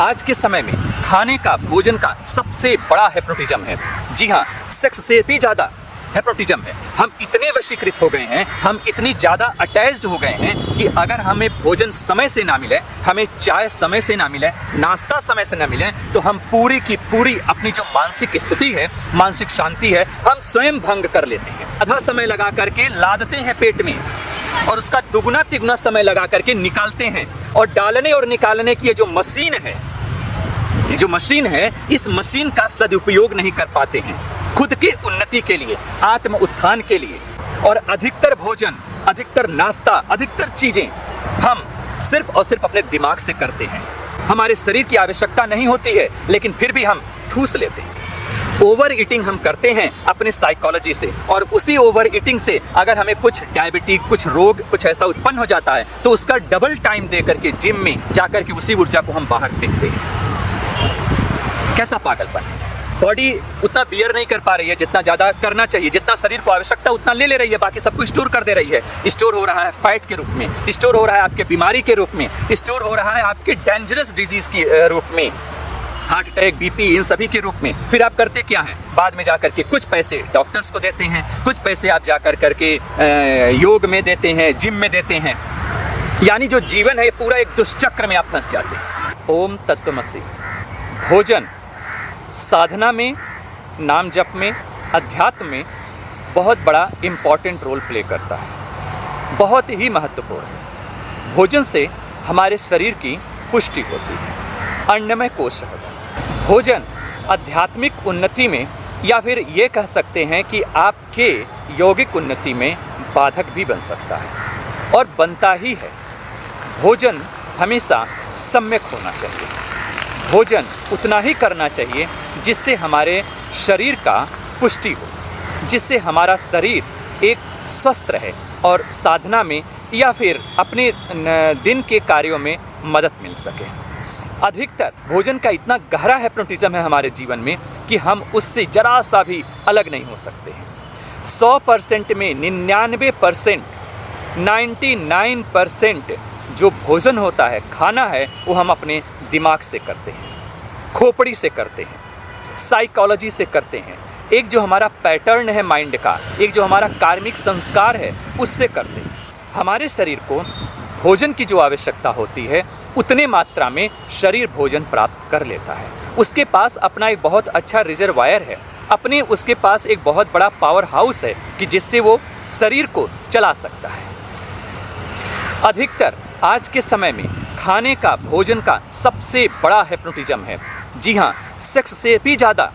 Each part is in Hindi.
आज के समय में खाने का, भोजन का सबसे बड़ा हिप्नोटिज्म है। जी हाँ, सेक्स से भी ज़्यादा हिप्नोटिज्म है। हम इतने वशीकृत हो गए हैं, हम इतनी ज़्यादा अटैच्ड हो गए हैं कि अगर हमें भोजन समय से ना मिले, हमें चाय समय से ना मिले, नाश्ता समय से ना मिले, तो हम पूरी की पूरी अपनी जो मानसिक स्थिति है, मानसिक शांति है, हम स्वयं भंग कर लेते हैं। आधा समय लगा करके लादते हैं पेट में और उसका दुगुना तिगुना समय लगा करके निकालते हैं। और डालने और निकालने की ये जो मशीन है, ये जो मशीन है, इस मशीन का सदुपयोग नहीं कर पाते हैं खुद की उन्नति के लिए, आत्म उत्थान के लिए। और अधिकतर भोजन, अधिकतर नाश्ता, अधिकतर चीजें हम सिर्फ और सिर्फ अपने दिमाग से करते हैं। हमारे शरीर की आवश्यकता नहीं होती है, लेकिन फिर भी हम ठूस लेते हैं। ओवर ईटिंग हम करते हैं अपने साइकोलॉजी से, और उसी ओवर ईटिंग से अगर हमें कुछ डायबिटीज, कुछ रोग, कुछ ऐसा उत्पन्न हो जाता है, तो उसका डबल टाइम दे करके जिम में जाकर के उसी ऊर्जा को हम बाहर फेंकते हैं। कैसा पागलपन है। बॉडी उतना बियर नहीं कर पा रही है जितना ज़्यादा करना चाहिए, जितना शरीर को आवश्यकता उतना ले रही है, बाकी सबको स्टोर कर दे रही है। स्टोर हो रहा है फैट के रूप में, स्टोर हो रहा है आपके बीमारी के रूप में, स्टोर हो रहा है आपके डेंजरस डिजीज के रूप में, हार्ट अटैक, बीपी, इन सभी के रूप में। फिर आप करते क्या हैं? बाद में जाकर के कुछ पैसे डॉक्टर्स को देते हैं, कुछ पैसे आप जाकर करके योग में देते हैं, जिम में देते हैं। यानी जो जीवन है पूरा एक दुष्चक्र में आप फंस जाते हैं। ओम तत्वमसि। भोजन साधना में, नाम जप में, अध्यात्म में बहुत बड़ा इम्पॉर्टेंट रोल प्ले करता है, बहुत ही महत्वपूर्ण है। भोजन से हमारे शरीर की पुष्टि होती है, अन्नमय कोश है। भोजन आध्यात्मिक उन्नति में, या फिर ये कह सकते हैं कि आपके यौगिक उन्नति में बाधक भी बन सकता है, और बनता ही है। भोजन हमेशा सम्यक होना चाहिए। भोजन उतना ही करना चाहिए जिससे हमारे शरीर का पुष्टि हो, जिससे हमारा शरीर एक स्वस्थ रहे और साधना में या फिर अपने दिन के कार्यों में मदद मिल सके। अधिकतर भोजन का इतना गहरा हिप्नोटिज्म है हमारे जीवन में कि हम उससे जरा सा भी अलग नहीं हो सकते हैं। 100% में 99%, 99% जो भोजन होता है, खाना है, वो हम अपने दिमाग से करते हैं, खोपड़ी से करते हैं, साइकोलॉजी से करते हैं। एक जो हमारा पैटर्न है माइंड का, एक जो हमारा कार्मिक संस्कार है, उससे करते हैं। हमारे शरीर को भोजन की जो आवश्यकता होती है उतने मात्रा में शरीर भोजन प्राप्त कर लेता है। उसके पास अपना एक बहुत अच्छा रिजर्वायर है, उसके पास एक बहुत बड़ा पावर हाउस है कि जिससे वो शरीर को चला सकता है। अधिकतर आज के समय में खाने का, भोजन का सबसे बड़ा हिप्नोटिज्म है। जी हाँ, सेक्स से भी ज़्यादा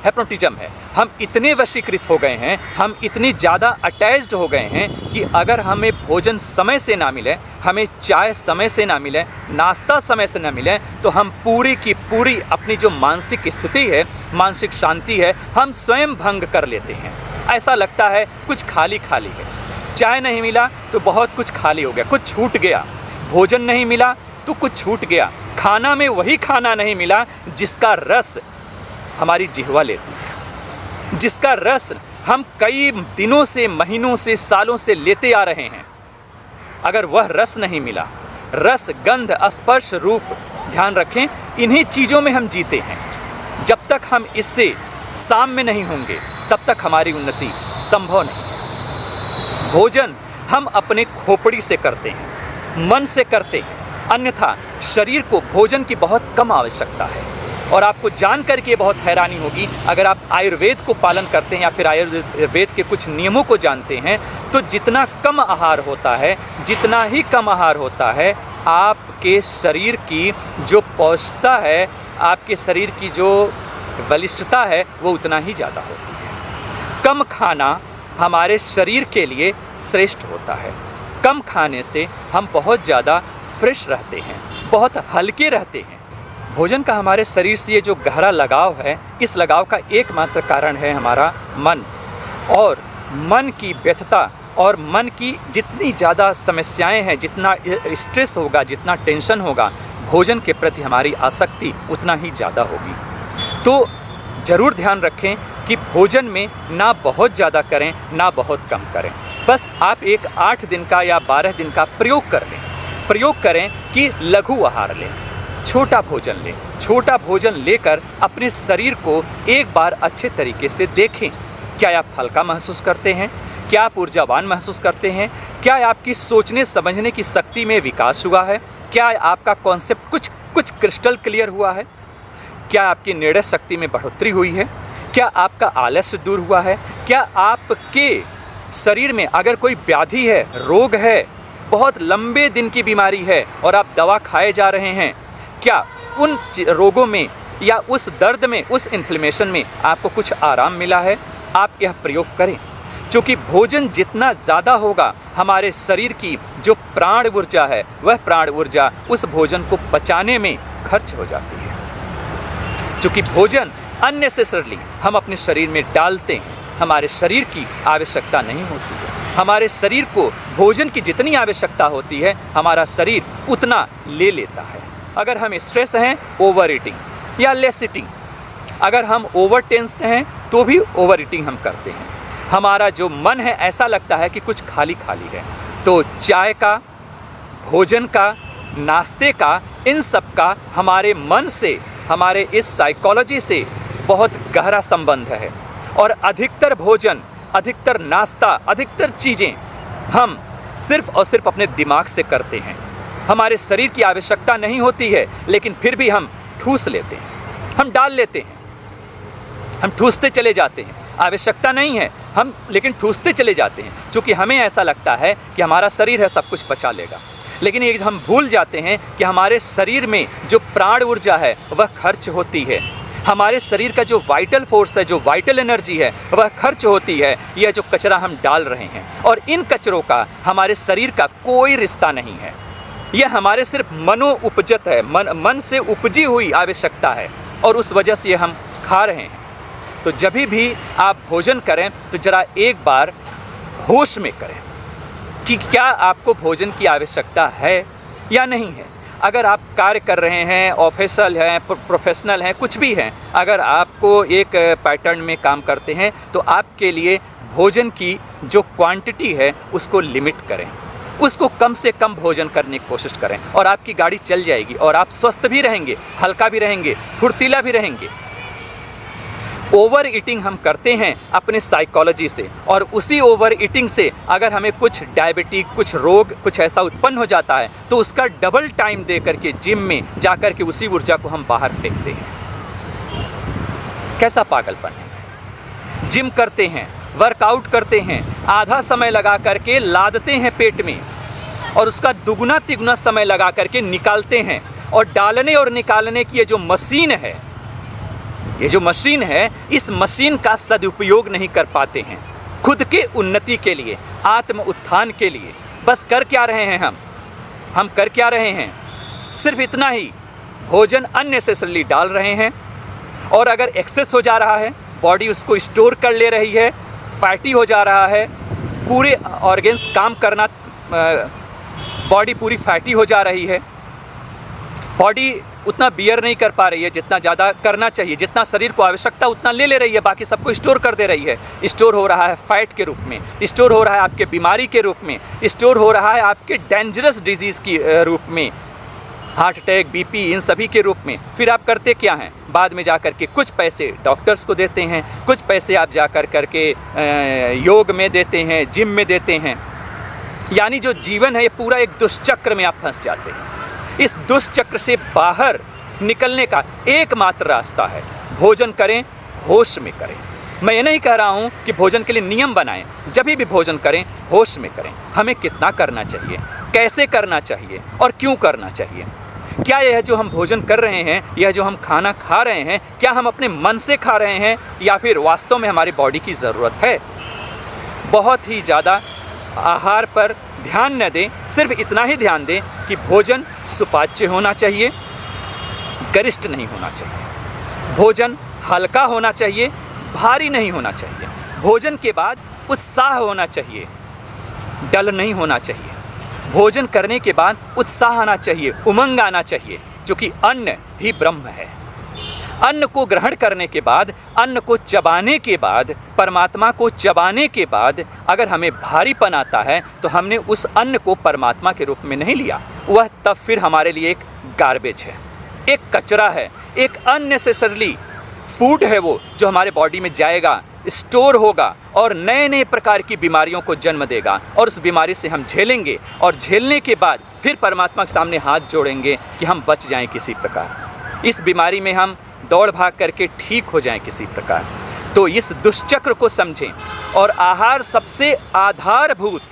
हिप्नोटिज्म है। हम इतने वशीकृत हो गए हैं, हम इतने ज़्यादा अटैच्ड हो गए हैं कि अगर हमें भोजन समय से ना मिले, हमें चाय समय से ना मिले, नाश्ता समय से ना मिले, तो हम पूरी की पूरी अपनी जो मानसिक स्थिति है, मानसिक शांति है, हम स्वयं भंग कर लेते हैं। ऐसा लगता है कुछ खाली खाली है। चाय नहीं मिला तो बहुत कुछ खाली हो गया, कुछ छूट गया। भोजन नहीं मिला तो कुछ छूट गया। खाना में वही खाना नहीं मिला जिसका रस हमारी जिह्वा लेती है, जिसका रस हम कई दिनों से, महीनों से, सालों से लेते आ रहे हैं। अगर वह रस नहीं मिला, रस, गंध, स्पर्श, रूप, ध्यान रखें, इन्हीं चीज़ों में हम जीते हैं। जब तक हम इससे साम्य नहीं होंगे तब तक हमारी उन्नति संभव नहीं। भोजन हम अपने खोपड़ी से करते हैं, मन से करते हैं, अन्यथा शरीर को भोजन की बहुत कम आवश्यकता है। और आपको जान करके बहुत हैरानी होगी, अगर आप आयुर्वेद को पालन करते हैं या फिर आयुर्वेद के कुछ नियमों को जानते हैं, तो जितना कम आहार होता है, जितना ही कम आहार होता है, आपके शरीर की जो पौष्टिकता है, आपके शरीर की जो बलिष्ठता है, वो उतना ही ज़्यादा होती है। कम खाना हमारे शरीर के लिए श्रेष्ठ होता है। कम खाने से हम बहुत ज़्यादा फ्रेश रहते हैं, बहुत हल्के रहते हैं। भोजन का हमारे शरीर से ये जो गहरा लगाव है, इस लगाव का एकमात्र कारण है हमारा मन। और मन की व्यथता और मन की जितनी ज़्यादा समस्याएं हैं, जितना स्ट्रेस होगा, जितना टेंशन होगा, भोजन के प्रति हमारी आसक्ति उतना ही ज़्यादा होगी। तो ज़रूर ध्यान रखें कि भोजन में ना बहुत ज़्यादा करें, ना बहुत कम करें। बस आप एक 8 दिन का या 12 दिन का प्रयोग कर लें। प्रयोग करें कि लघु आहार लें, छोटा भोजन लें, छोटा भोजन लेकर अपने शरीर को एक बार अच्छे तरीके से देखें। क्या आप हल्का महसूस करते हैं? क्या आप ऊर्जावान महसूस करते हैं? क्या आपकी सोचने समझने की शक्ति में विकास हुआ है? क्या आपका कॉन्सेप्ट कुछ क्रिस्टल क्लियर हुआ है? क्या आपकी निर्णय शक्ति में बढ़ोतरी हुई है? क्या आपका आलस्य दूर हुआ है? क्या आपके शरीर में अगर कोई व्याधि है, रोग है, बहुत लंबे दिन की बीमारी है और आप दवा खाए जा रहे हैं, क्या उन रोगों में या उस दर्द में, उस इन्फ्लेमेशन में आपको कुछ आराम मिला है? आप यह प्रयोग करें, क्योंकि भोजन जितना ज़्यादा होगा हमारे शरीर की जो प्राण ऊर्जा है, वह प्राण ऊर्जा उस भोजन को पचाने में खर्च हो जाती है। क्योंकि भोजन अननेसेसरली हम अपने शरीर में डालते हैं, हमारे शरीर की आवश्यकता नहीं होती है। हमारे शरीर को भोजन की जितनी आवश्यकता होती है, हमारा शरीर उतना ले लेता है। अगर हम स्ट्रेस हैं, ओवर ईटिंग या लेस ईटिंग। अगर हम ओवर टेंस्ड हैं तो भी ओवर ईटिंग हम करते हैं। हमारा जो मन है ऐसा लगता है कि कुछ खाली खाली है, तो चाय का, भोजन का, नाश्ते का, इन सब का हमारे मन से, हमारे इस साइकोलॉजी से बहुत गहरा संबंध है। और अधिकतर भोजन, अधिकतर नाश्ता, अधिकतर चीज़ें हम सिर्फ और सिर्फ अपने दिमाग से करते हैं। हमारे शरीर की आवश्यकता नहीं होती है, लेकिन फिर भी हम ठूस लेते हैं, हम डाल लेते हैं, हम ठूसते चले जाते हैं। आवश्यकता नहीं है हम, लेकिन ठूसते चले जाते हैं, क्योंकि हमें ऐसा लगता है कि हमारा शरीर है, सब कुछ पचा लेगा। लेकिन ये हम भूल जाते हैं कि हमारे शरीर में जो प्राण ऊर्जा है वह खर्च होती है। हमारे शरीर का जो वाइटल फोर्स है, जो वाइटल एनर्जी है, वह खर्च होती है। यह जो कचरा हम डाल रहे हैं, और इन कचरों का हमारे शरीर का कोई रिश्ता नहीं है। यह हमारे सिर्फ मनो उपजत है, मन से उपजी हुई आवश्यकता है, और उस वजह से हम खा रहे हैं। तो जब भी आप भोजन करें तो ज़रा एक बार होश में करें कि क्या आपको भोजन की आवश्यकता है या नहीं है। अगर आप कार्य कर रहे हैं, ऑफिशियल हैं, प्रोफेशनल हैं, कुछ भी हैं, अगर आपको एक पैटर्न में काम करते हैं, तो आपके लिए भोजन की जो क्वांटिटी है उसको लिमिट करें, उसको कम से कम भोजन करने की कोशिश करें, और आपकी गाड़ी चल जाएगी और आप स्वस्थ भी रहेंगे, हल्का भी रहेंगे, फुर्तीला भी रहेंगे। ओवर ईटिंग हम करते हैं अपने साइकोलॉजी से, और उसी ओवर ईटिंग से अगर हमें कुछ डायबिटीज, कुछ रोग, कुछ ऐसा उत्पन्न हो जाता है, तो उसका डबल टाइम दे करके जिम में जा कर के उसी ऊर्जा को हम बाहर फेंकते हैं। कैसा पागलपन है। जिम करते हैं, वर्कआउट करते हैं, आधा समय लगा करके लादते हैं पेट में, और उसका दुगुना तिगुना समय लगा करके निकालते हैं। और डालने और निकालने की ये जो मशीन है, ये जो मशीन है, इस मशीन का सदुपयोग नहीं कर पाते हैं खुद के उन्नति के लिए, आत्म उत्थान के लिए। बस कर क्या रहे हैं हम कर क्या रहे हैं? सिर्फ इतना ही, भोजन अननेसेसरली डाल रहे हैं, और अगर एक्सेस हो जा रहा है, बॉडी उसको स्टोर कर ले रही है, फैटी हो जा रहा है, पूरे ऑर्गन्स काम करना, बॉडी पूरी फैटी हो जा रही है, बॉडी उतना बियर नहीं कर पा रही है जितना ज़्यादा करना चाहिए, जितना शरीर को आवश्यकता उतना ले रही है, बाकी सबको स्टोर कर दे रही है। स्टोर हो रहा है फैट के रूप में, स्टोर हो रहा है आपके बीमारी के रूप में, स्टोर हो रहा है आपके डेंजरस डिजीज़ की रूप में, हार्ट अटैक, बीपी, इन सभी के रूप में। फिर आप करते क्या हैं? बाद में जा कर के कुछ पैसे डॉक्टर्स को देते हैं, कुछ पैसे आप जा कर के योग में देते हैं, जिम में देते हैं। यानी जो जीवन है, ये पूरा एक दुष्चक्र में आप फंस जाते हैं। इस दुष्चक्र से बाहर निकलने का एकमात्र रास्ता है, भोजन करें, होश में करें। मैं ये नहीं कह रहा हूँ कि भोजन के लिए नियम बनाएं, जब भी भोजन करें होश में करें। हमें कितना करना चाहिए, कैसे करना चाहिए और क्यों करना चाहिए। क्या यह जो हम भोजन कर रहे हैं, यह जो हम खाना खा रहे हैं, क्या हम अपने मन से खा रहे हैं या फिर वास्तव में हमारी बॉडी की ज़रूरत है? बहुत ही ज़्यादा आहार पर ध्यान न दें, सिर्फ इतना ही ध्यान दें कि भोजन सुपाच्य होना चाहिए, गरिष्ठ नहीं होना चाहिए। भोजन हल्का होना चाहिए, भारी नहीं होना चाहिए। भोजन के बाद उत्साह होना चाहिए, डल नहीं होना चाहिए। भोजन करने के बाद उत्साह आना चाहिए, उमंग आना चाहिए, क्योंकि अन्न ही ब्रह्म है। अन्न को ग्रहण करने के बाद, अन्न को चबाने के बाद, परमात्मा को चबाने के बाद अगर हमें भारीपन आता है, तो हमने उस अन्न को परमात्मा के रूप में नहीं लिया, वह तब फिर हमारे लिए एक गार्बेज है। एक कचरा है, एक अननेसेसरली फूड है वो, जो हमारे बॉडी में जाएगा, स्टोर होगा और नए नए प्रकार की बीमारियों को जन्म देगा। और उस बीमारी से हम झेलेंगे और झेलने के बाद फिर परमात्मा के सामने हाथ जोड़ेंगे कि हम बच जाएं किसी प्रकार, इस बीमारी में हम दौड़ भाग करके ठीक हो जाएं किसी प्रकार। तो इस दुष्चक्र को समझें। और आहार सबसे आधारभूत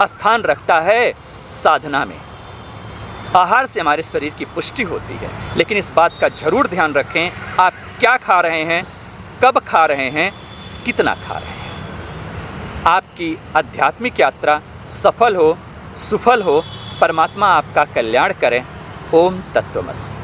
स्थान रखता है साधना में। आहार से हमारे शरीर की पुष्टि होती है, लेकिन इस बात का जरूर ध्यान रखें आप क्या खा रहे हैं, कब खा रहे हैं, कितना खा रहे हैं। आपकी आध्यात्मिक यात्रा सफल हो, सुफल हो, परमात्मा आपका कल्याण करें। ओम तत्वमसि।